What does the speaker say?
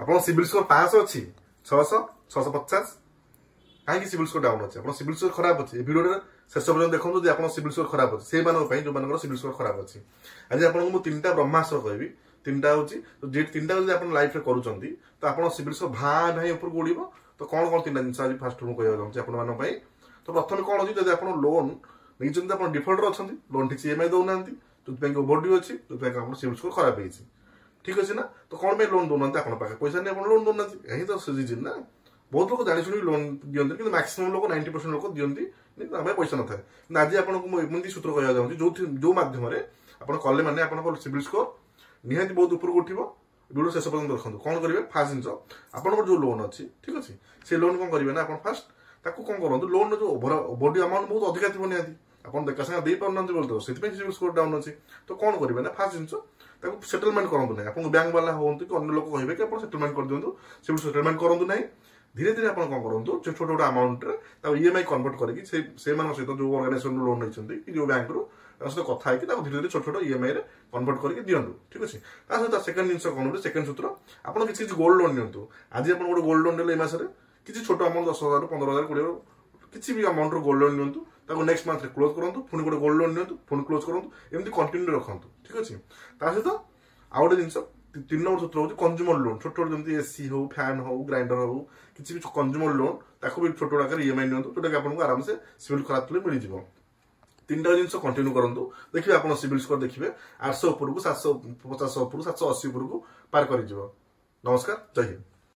आपन civil score 500 अछि 600 650 कहीं सिविल स्कोर डाउन अच्छे आप सिविल स्कोर खराब अच्छे भिडियो शेष पर्यटन देखो आप सिविल स्कोर खराब अच्छे से जो मान सिविल स्कोर खराब अच्छे आज आपको मुझे 3टा ब्रह्मास्त्र कहबी 3टा हूँ 3टा जो आप लाइफ में करूँ तो आप सिविल स्कोर भाँ भाई ऊपर उड़ तो कौन कौन 3टा जिन आज फास्ट मुझे कहना चाहूँगी आप तो प्रथम कौन अच्छी जब आप लोन नहीं आप डिफल्टर अच्छा लोन ठीक से EMI दौना जो ओवरड्यू अच्छी जो सिविल स्कोर खराब है ठीक अच्छे ना तो कौन पे लोन दौना आप पैसा नहीं लोन दौना यही तो सीजन ना बहुत लोग जानी शुणी लोन दिखते कि मैक्सिमम लोग 90% लोग दिखती पैसा न था आज आपको एमती सूत्र कहना चाहूँगी जो मध्यम आप कले मैंने आप सिविल स्कोर निहाती बहुत ऊपर उठो वीडियो शेष पर्यटन देखो कौन करेंगे फास्ट जिन आप जो लोन अच्छी ठीक अच्छे से लोन कौन करेंगे ना आप फास्ट ताको कौन करूँ लोन जो ओवरड्यू अमाउंट बहुत अधिका थी निहाती आप देखा सागे दे पार बोलते से सिविल स्कोर डाउन अच्छे तो कौन करेंगे ना फास्ट जिन सेटलमेंट करूँ ना आप बैंक वाला हूँ कि अन्य लोग कहे कि आप सेटलमेंट कर दिखाँ सिविल सेटलमेंट करूँ ना धीरे धीरे आप कौन करूँ छोट छोट अमाउंट EMI कन्वर्ट करके सहित जो ऑर्गेनाइजेशन लोन नहीं कि जो बैंक रू सहित कथा धीरे धीरे छोट छोट EMI कन्वर्ट करके दिंतु ठीक अच्छे सहित सेकेंड जिन कौन सेकेंड सूत्र आप किसी गोल्ड लोन नियंतु आज आप गोटे गोल्ड लोन ले मसरे किसी छोट अमाउंट 10,000 15,000 20,000 किसी भी अमाउंट गोल्ड लोन नियंतु नेक्स्ट मंथ क्लोज करूँ पुणी गोटे गोल्ड लोन नियंतु पुणी क्लोज करूँ एमती कंटिन्यू रखु ठीक अच्छे सहित आउ गोटे जिन 3 नंबर सूत्र हूँ कंज्यूमर लोन छोट छोट जमी AC हो फैन हो ग्राइंडर हो किसी भी कंज्यूमर लोन ताको भी छोट छोट आकार EMI नियंतु जोटा आपको आराम से सिविल खराब थे मिल जाव 3टा जिन कंटिन्यू करूँ देखिए आप सिविल स्कोर देखिए 800 उपरकू 750 उपरकू 780 उपरकू पार कर नमस्कार जय हिंद।